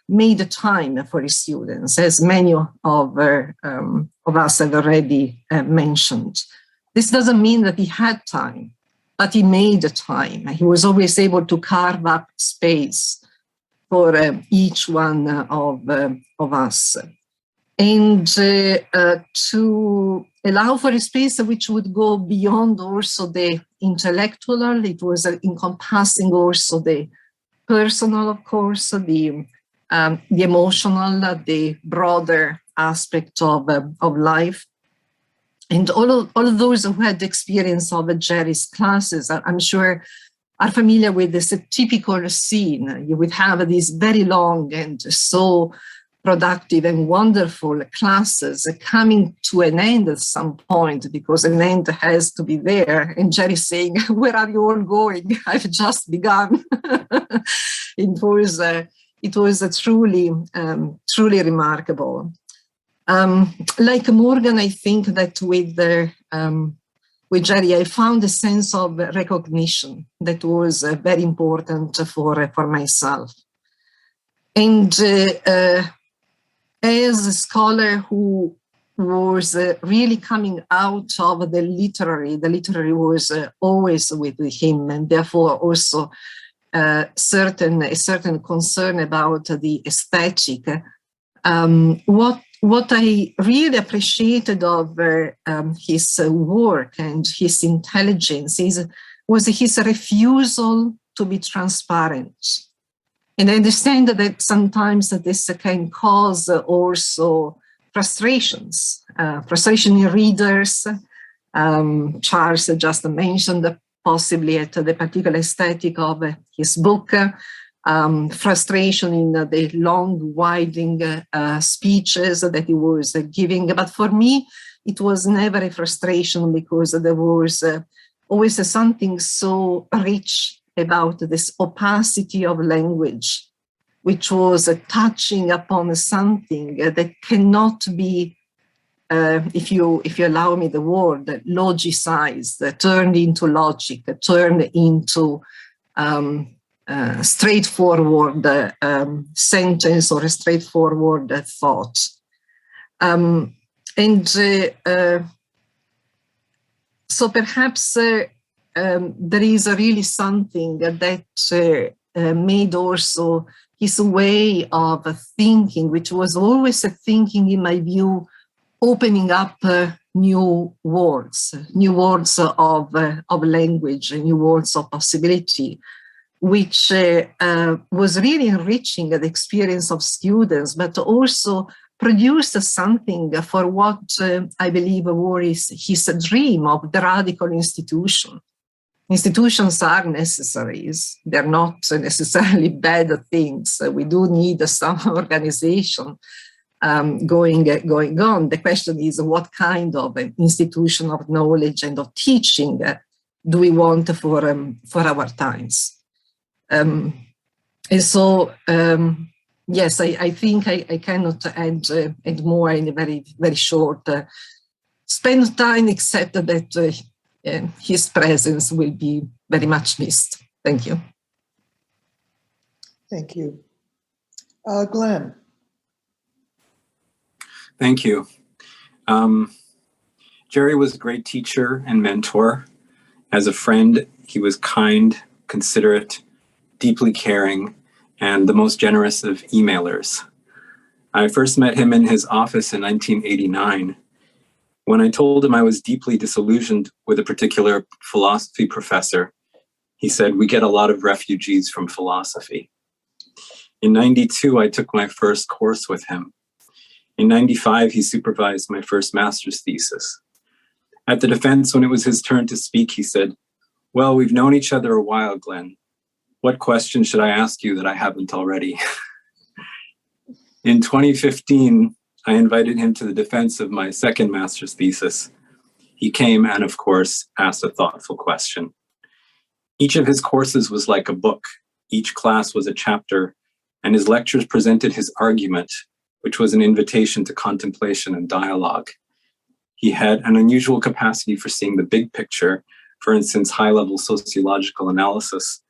made time for his students, as many of us have already mentioned. This doesn't mean that he had time, but he made the time. He was always able to carve up space for each one of us. And to allow for a space which would go beyond also the intellectual, it was encompassing also the personal, of course, the emotional, the broader aspect of life. And all of those who had the experience of Jerry's classes, I'm sure, are familiar with this typical scene. You would have these very long and so productive and wonderful classes coming to an end at some point, because an end has to be there. And Jerry saying, "Where are you all going? I've just begun." It was truly remarkable. Like Morgan, I think that with Jerry, I found a sense of recognition that was very important for myself. And as a scholar who was really coming out of the literary was always with him, and therefore also a certain concern about the aesthetic. What I really appreciated of his work and his intelligence was his refusal to be transparent. And I understand that sometimes this can cause also frustrations, frustration in readers. Charles just mentioned possibly at the particular aesthetic of his book, frustration in the long, winding speeches that he was giving. But for me, it was never a frustration because there was always something so rich about this opacity of language, which was touching upon something that cannot be, if you allow me the word, logicized, turned into logic, turned into straightforward sentence or a straightforward thought. So perhaps there is really something that made also his way of thinking, which was always a thinking, in my view, opening up new words of language, new words of possibility, which was really enriching the experience of students, but also produced something for what I believe was his dream of the radical institution. Institutions are necessaries. They're not necessarily bad things. We do need some organization going on. The question is, what kind of an institution of knowledge and of teaching do we want for our times? And so, yes, I think I cannot add more in a very, very short span of time, except that his presence will be very much missed. Thank you. Thank you. Glenn. Thank you. Jerry was a great teacher and mentor. As a friend, he was kind, considerate, deeply caring, and the most generous of emailers. I first met him in his office in 1989. When I told him I was deeply disillusioned with a particular philosophy professor, he said, "We get a lot of refugees from philosophy." In 92, I took my first course with him. In 95, he supervised my first master's thesis. At the defense, when it was his turn to speak, he said, "Well, we've known each other a while, Glenn. What question should I ask you that I haven't already?" In 2015, I invited him to the defense of my second master's thesis. He came and, of course, asked a thoughtful question. Each of his courses was like a book. Each class was a chapter, and his lectures presented his argument, which was an invitation to contemplation and dialogue. He had an unusual capacity for seeing the big picture, for instance, high-level sociological analysis,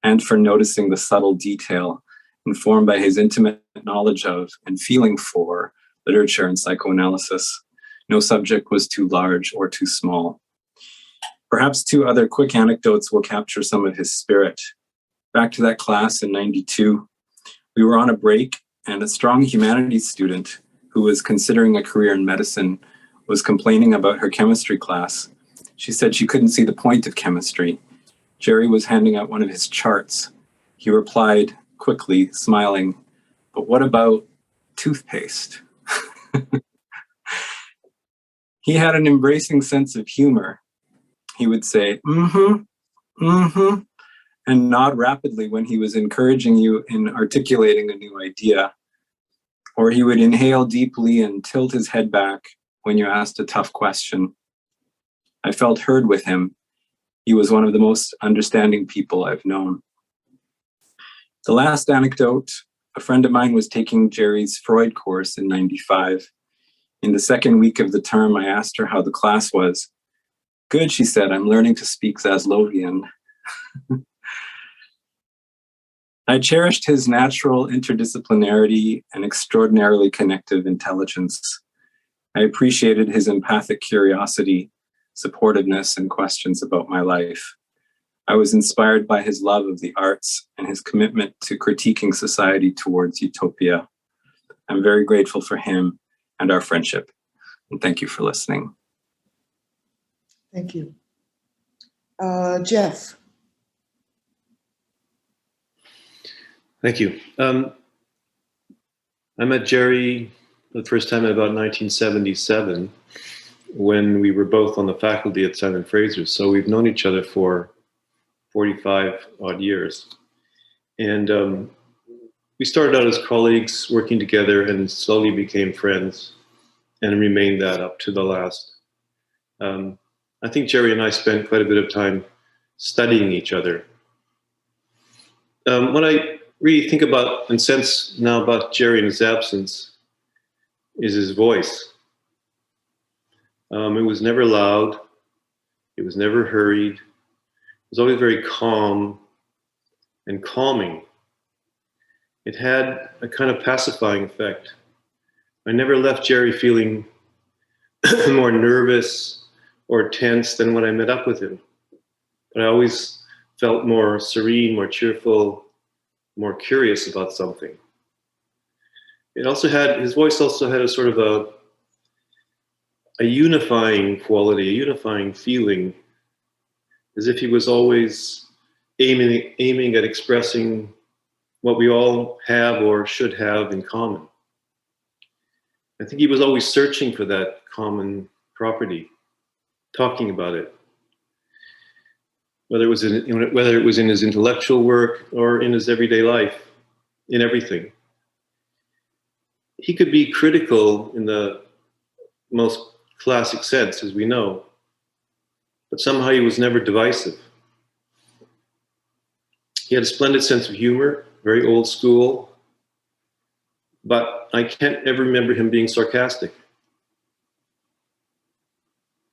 and for noticing the subtle detail informed by his intimate knowledge of and feeling for literature and psychoanalysis. No subject was too large or too small. Perhaps two other quick anecdotes will capture some of his spirit. Back to that class in 92, we were on a break, and a strong humanities student who was considering a career in medicine was complaining about her chemistry class. She said she couldn't see the point of chemistry. Jerry was handing out one of his charts. He replied quickly, smiling, "But what about toothpaste?" He had an embracing sense of humor. He would say, and nod rapidly when he was encouraging you in articulating a new idea. Or he would inhale deeply and tilt his head back when you asked a tough question. I felt heard with him. He was one of the most understanding people I've known. The last anecdote, a friend of mine was taking Jerry's Freud course in 95. In the second week of the term, I asked her how the class was. "Good," she said, "I'm learning to speak Zaslovian." I cherished his natural interdisciplinarity and extraordinarily connective intelligence. I appreciated his empathic curiosity, supportiveness, and questions about my life. I was inspired by his love of the arts and his commitment to critiquing society towards utopia. I'm very grateful for him and our friendship. And thank you for listening. Thank you. Jeff. Thank you. I met Jerry the first time in about 1977 when we were both on the faculty at Simon Fraser. So we've known each other for 45 odd years. And we started out as colleagues working together and slowly became friends and remained that up to the last. I think Jerry and I spent quite a bit of time studying each other. When I really think about and sense now about Jerry in his absence is his voice. It was never loud. It was never hurried. It was always very calm and calming. It had a kind of pacifying effect. I never left Jerry feeling more nervous or tense than when I met up with him. But I always felt more serene, more cheerful, more curious about something. His voice also had a sort of a unifying quality, a unifying feeling, as if he was always aiming at expressing what we all have or should have in common. I think he was always searching for that common property, talking about it, whether it was in his intellectual work or in his everyday life, in everything. He could be critical in the most classic sense, as we know, but somehow he was never divisive. He had a splendid sense of humor, very old school, but I can't ever remember him being sarcastic.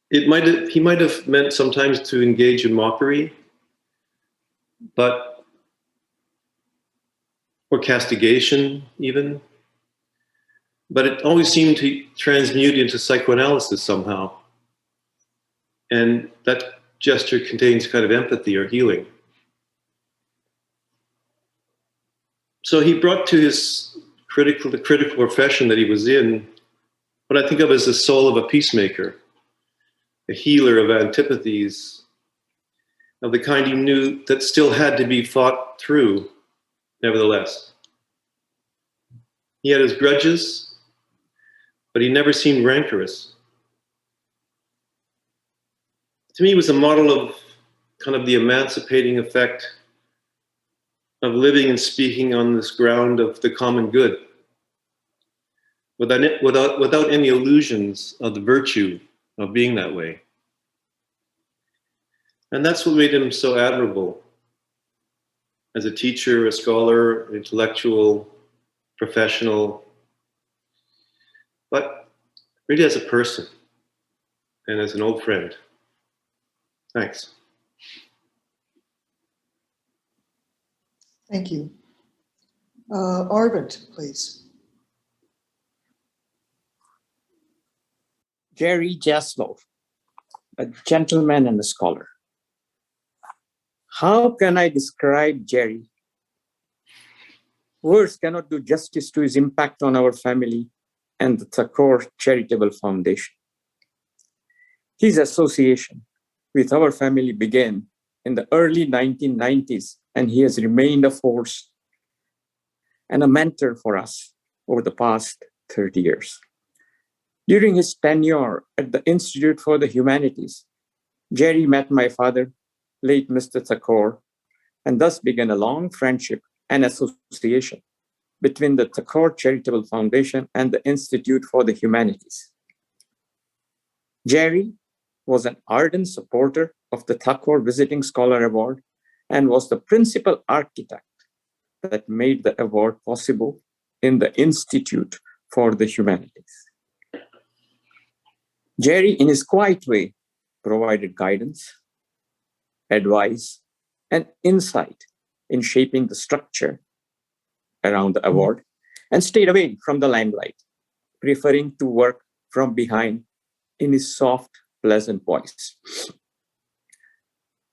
He might have meant sometimes to engage in mockery, or castigation even, but it always seemed to transmute into psychoanalysis somehow. And that gesture contains kind of empathy or healing. So he brought to the critical profession that he was in, what I think of as the soul of a peacemaker, a healer of antipathies, of the kind he knew that still had to be fought through, nevertheless. He had his grudges, but he never seemed rancorous. To me, he was a model of kind of the emancipating effect of living and speaking on this ground of the common good, without any illusions of the virtue of being that way. And that's what made him so admirable as a teacher, a scholar, intellectual, professional, but really as a person and as an old friend. Thanks. Thank you. Arvind, please. Jerry Zaslove, a gentleman and a scholar. How can I describe Jerry? Words cannot do justice to his impact on our family and the Thakur Charitable Foundation. His association with our family began in the early 1990s, and he has remained a force and a mentor for us over the past 30 years. During his tenure at the Institute for the Humanities, Jerry met my father, late Mr. Thakur, and thus began a long friendship and association between the Thakur Charitable Foundation and the Institute for the Humanities. Jerry was an ardent supporter of the Thakur Visiting Scholar Award and was the principal architect that made the award possible in the Institute for the Humanities. Jerry, in his quiet way, provided guidance, advice, and insight in shaping the structure around the award and stayed away from the limelight, preferring to work from behind in his soft, pleasant voice.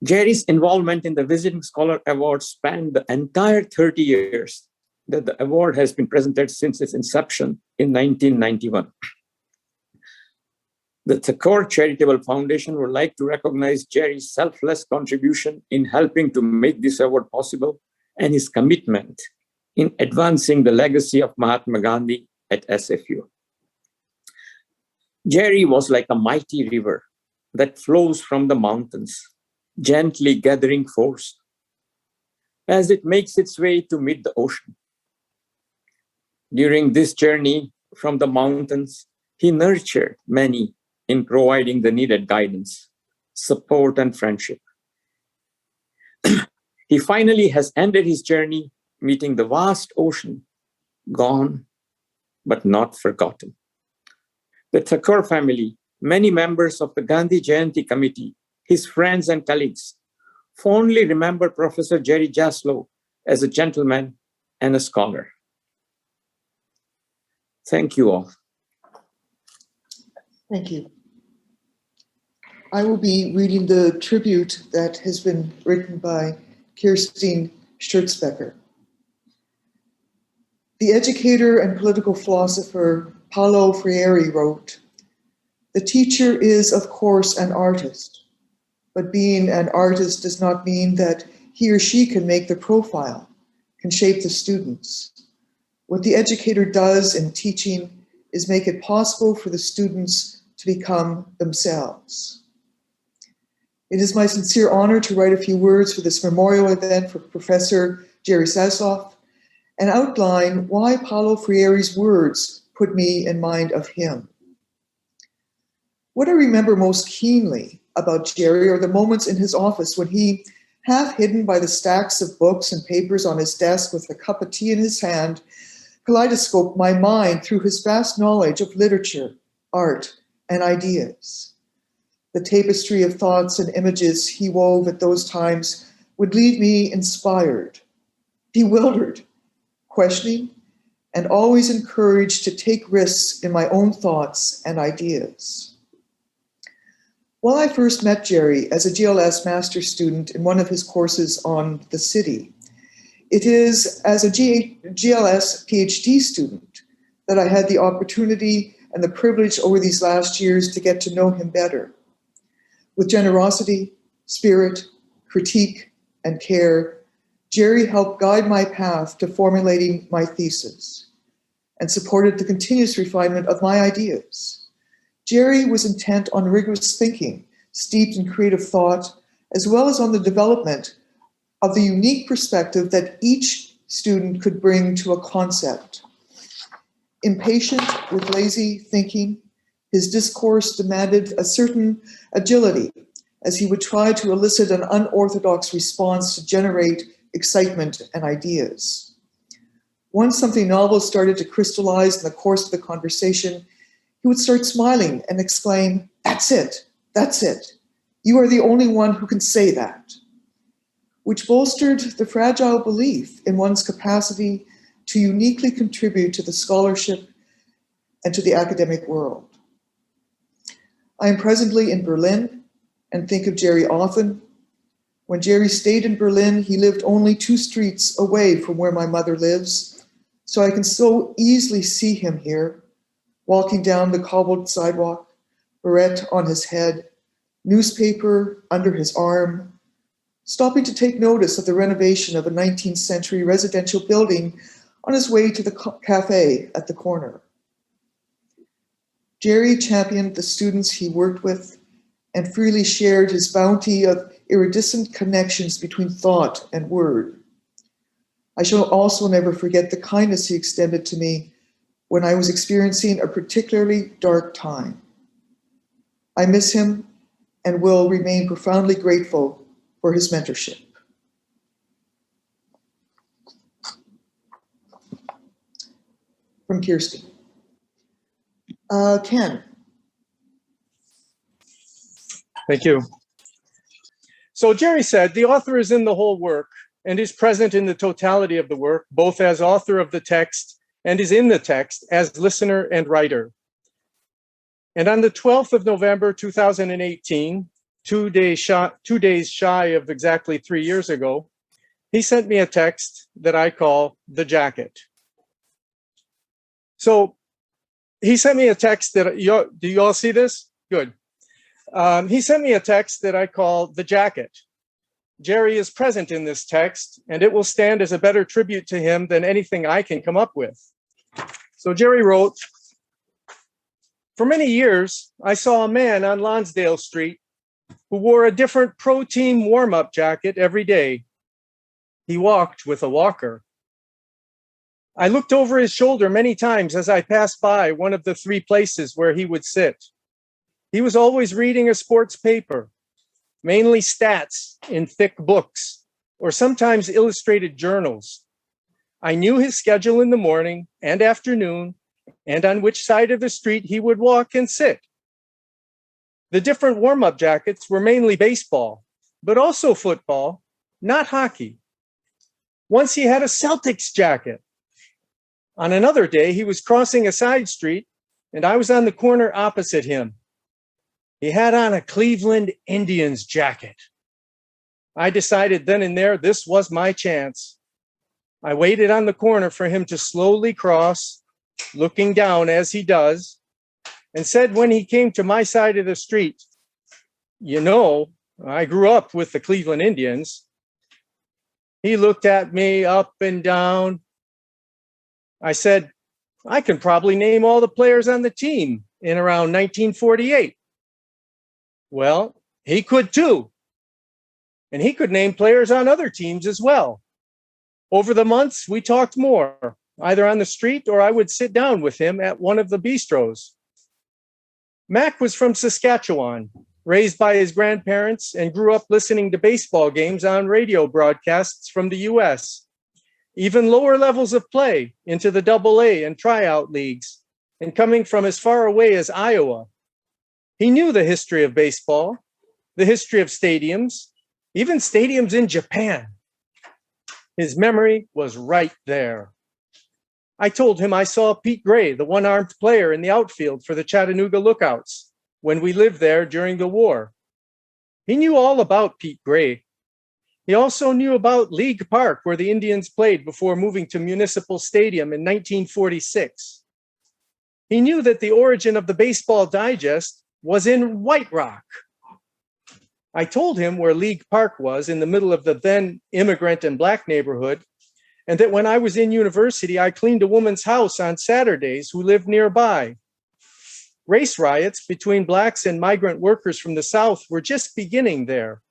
Jerry's involvement in the Visiting Scholar Award spanned the entire 30 years that the award has been presented since its inception in 1991. The Thakur Charitable Foundation would like to recognize Jerry's selfless contribution in helping to make this award possible and his commitment in advancing the legacy of Mahatma Gandhi at SFU. Jerry was like a mighty river that flows from the mountains, gently gathering force as it makes its way to meet the ocean. During this journey from the mountains, he nurtured many in providing the needed guidance, support, and friendship. He finally has ended his journey meeting the vast ocean, gone but not forgotten. The Thakur family, many members of the Gandhi Jayanti Committee, his friends and colleagues, fondly remember Professor Jerry Zaslove as a gentleman and a scholar. Thank you all. Thank you. I will be reading the tribute that has been written by Kirsten Schurzbecker. The educator and political philosopher Paulo Freire wrote, "The teacher is, of course, an artist, but being an artist does not mean that he or she can make the profile, can shape the students. What the educator does in teaching is make it possible for the students to become themselves." It is my sincere honor to write a few words for this memorial event for Professor Jerry Zaslove and outline why Paulo Freire's words put me in mind of him. What I remember most keenly about Jerry are the moments in his office when he, half hidden by the stacks of books and papers on his desk with a cup of tea in his hand, kaleidoscoped my mind through his vast knowledge of literature, art, and ideas. The tapestry of thoughts and images he wove at those times would leave me inspired, bewildered, questioning, and always encouraged to take risks in my own thoughts and ideas. While I first met Jerry as a GLS master's student in one of his courses on the city, it is as a GLS PhD student that I had the opportunity and the privilege over these last years to get to know him better. With generosity, spirit, critique, and care, Jerry helped guide my path to formulating my thesis and supported the continuous refinement of my ideas. Jerry was intent on rigorous thinking, steeped in creative thought, as well as on the development of the unique perspective that each student could bring to a concept. Impatient with lazy thinking, his discourse demanded a certain agility as he would try to elicit an unorthodox response to generate excitement and ideas. Once something novel started to crystallize in the course of the conversation, he would start smiling and exclaim, "That's it, that's it. You are the only one who can say that," which bolstered the fragile belief in one's capacity to uniquely contribute to the scholarship and to the academic world. I am presently in Berlin and think of Jerry often. When Jerry stayed in Berlin, he lived only 2 streets away from where my mother lives, so I can so easily see him here, walking down the cobbled sidewalk, beret on his head, newspaper under his arm, stopping to take notice of the renovation of a 19th century residential building on his way to the cafe at the corner. Jerry championed the students he worked with and freely shared his bounty of iridescent connections between thought and word. I shall also never forget the kindness he extended to me when I was experiencing a particularly dark time. I miss him and will remain profoundly grateful for his mentorship. From Kirsten. Ken. Thank you. So Jerry said, the author is in the whole work and is present in the totality of the work, both as author of the text and is in the text as listener and writer. And on the 12th of November, 2018, 2 days shy of exactly 3 years ago, he sent me a text that I call The Jacket. So he sent me a text that, do you all see this? Good. He sent me a text that I call The Jacket. Jerry is present in this text, and it will stand as a better tribute to him than anything I can come up with. So Jerry wrote, "For many years, I saw a man on Lonsdale Street who wore a different pro team warm-up jacket every day. He walked with a walker. I looked over his shoulder many times as I passed by one of the three places where he would sit. He was always reading a sports paper, mainly stats in thick books, or sometimes illustrated journals. I knew his schedule in the morning and afternoon, and on which side of the street he would walk and sit. The different warm-up jackets were mainly baseball, but also football, not hockey. Once he had a Celtics jacket. On another day, he was crossing a side street, and I was on the corner opposite him. He had on a Cleveland Indians jacket. I decided then and there this was my chance. I waited on the corner for him to slowly cross, looking down as he does, and said when he came to my side of the street, 'You know, I grew up with the Cleveland Indians.' He looked at me up and down. I said, 'I can probably name all the players on the team in around 1948. Well, he could too. And he could name players on other teams as well. Over the months, we talked more, either on the street or I would sit down with him at one of the bistros. Mac was from Saskatchewan, raised by his grandparents, and grew up listening to baseball games on radio broadcasts from the US, even lower levels of play into the AA and tryout leagues, and coming from as far away as Iowa. He knew the history of baseball, the history of stadiums, even stadiums in Japan. His memory was right there. I told him I saw Pete Gray, the one-armed player in the outfield for the Chattanooga Lookouts, when we lived there during the war. He knew all about Pete Gray. He also knew about League Park, where the Indians played before moving to Municipal Stadium in 1946. He knew that the origin of the Baseball Digest was in White Rock. I told him where League Park was in the middle of the then immigrant and black neighborhood, and that when I was in university, I cleaned a woman's house on Saturdays who lived nearby. Race riots between blacks and migrant workers from the South were just beginning there,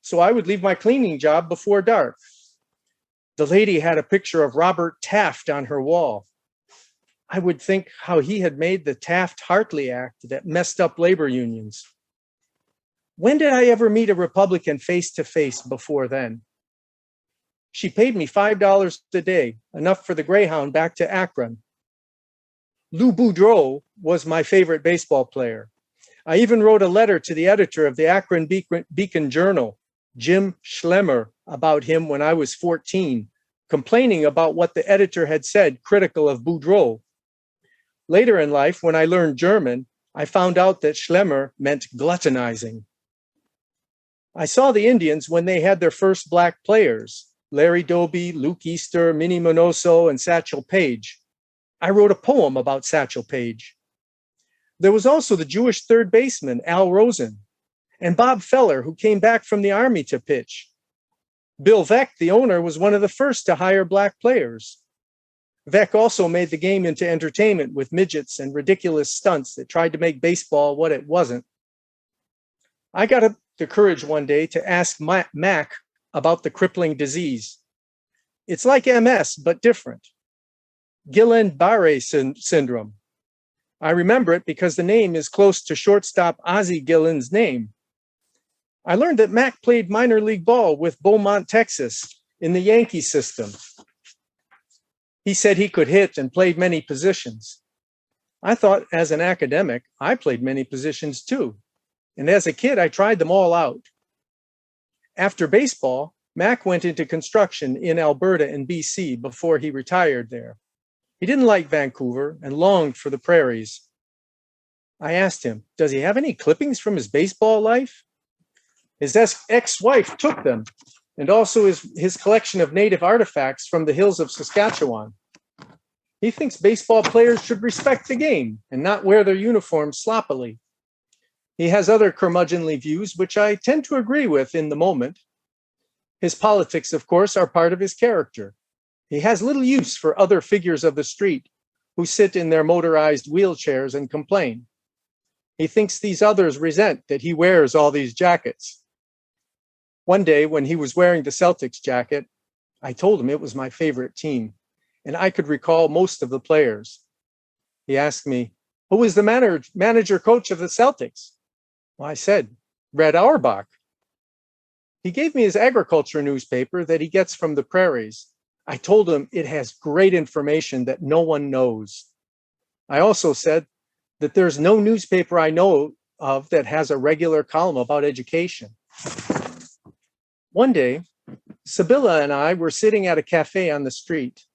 so I would leave my cleaning job before dark. The lady had a picture of Robert Taft on her wall. I would think how he had made the Taft-Hartley Act that messed up labor unions. When did I ever meet a Republican face-to-face before then? She paid me $5 a day, enough for the Greyhound back to Akron. Lou Boudreau was my favorite baseball player. I even wrote a letter to the editor of the Akron Beacon Journal, Jim Schlemmer, about him when I was 14, complaining about what the editor had said critical of Boudreau. Later in life, when I learned German, I found out that Schlemmer meant gluttonizing. I saw the Indians when they had their first black players, Larry Doby, Luke Easter, Minnie Minoso, and Satchel Paige. I wrote a poem about Satchel Paige. There was also the Jewish third baseman, Al Rosen, and Bob Feller, who came back from the Army to pitch. Bill Veeck, the owner, was one of the first to hire black players. Veeck also made the game into entertainment with midgets and ridiculous stunts that tried to make baseball what it wasn't. I got the courage one day to ask Mac about the crippling disease. It's like MS, but different. Guillain-Barré syndrome. I remember it because the name is close to shortstop Ozzie Guillen's name. I learned that Mac played minor league ball with Beaumont, Texas, in the Yankee system. He said he could hit and played many positions. I thought as an academic, I played many positions too. And as a kid, I tried them all out. After baseball, Mac went into construction in Alberta and BC before he retired there. He didn't like Vancouver and longed for the prairies. I asked him, does he have any clippings from his baseball life? His ex-wife took them, and also his collection of native artifacts from the hills of Saskatchewan. He thinks baseball players should respect the game and not wear their uniforms sloppily. He has other curmudgeonly views, which I tend to agree with in the moment. His politics, of course, are part of his character. He has little use for other figures of the street who sit in their motorized wheelchairs and complain. He thinks these others resent that he wears all these jackets. One day when he was wearing the Celtics jacket, I told him it was my favorite team, and I could recall most of the players. He asked me, "Who is the manager coach of the Celtics?" Well, I said, "Red Auerbach." He gave me his agriculture newspaper that he gets from the prairies. I told him it has great information that no one knows. I also said that there's no newspaper I know of that has a regular column about education. One day, Sibylle and I were sitting at a cafe on the street.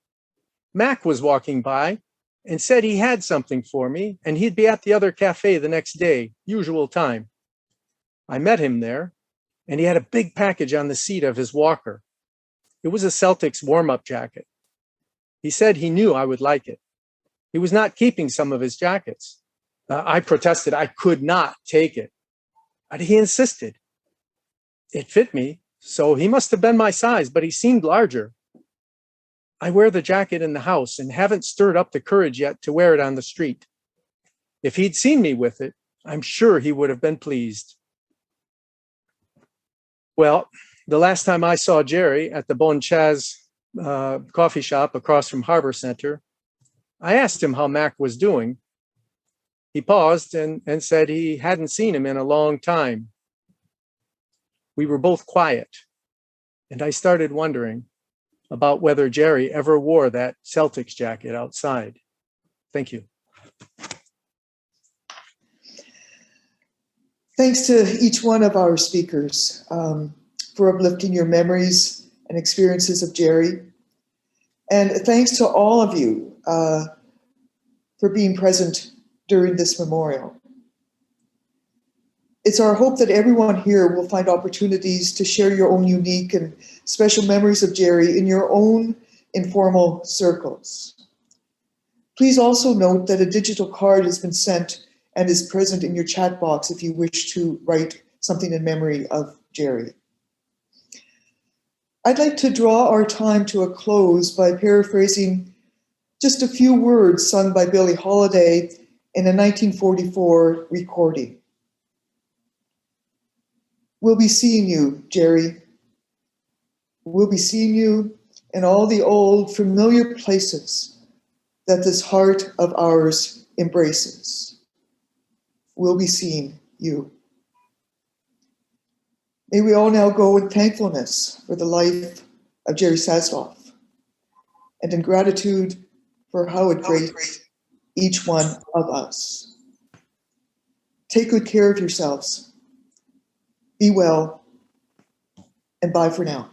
Mac was walking by and said he had something for me and he'd be at the other cafe the next day, usual time. I met him there, and he had a big package on the seat of his walker. It was a Celtics warm-up jacket. He said he knew I would like it. He was not keeping some of his jackets. I protested I could not take it, but he insisted. It fit me, so he must have been my size, but he seemed larger. I wear the jacket in the house and haven't stirred up the courage yet to wear it on the street. If he'd seen me with it, I'm sure he would have been pleased. Well, the last time I saw Jerry at the Bon Chaz coffee shop across from Harbor Center, I asked him how Mac was doing. He paused and said he hadn't seen him in a long time. We were both quiet, and I started wondering about whether Jerry ever wore that Celtics jacket outside. Thank you. Thanks to each one of our speakers for uplifting your memories and experiences of Jerry. And thanks to all of you for being present during this memorial. It's our hope that everyone here will find opportunities to share your own unique and special memories of Jerry in your own informal circles. Please also note that a digital card has been sent and is present in your chat box if you wish to write something in memory of Jerry. I'd like to draw our time to a close by paraphrasing just a few words sung by Billie Holiday in a 1944 recording. We'll be seeing you, Jerry. We'll be seeing you in all the old familiar places that this heart of ours embraces. We'll be seeing you. May we all now go in thankfulness for the life of Jerry Zaslove and in gratitude for how it graced each one of us. Take good care of yourselves. Be well, and bye for now.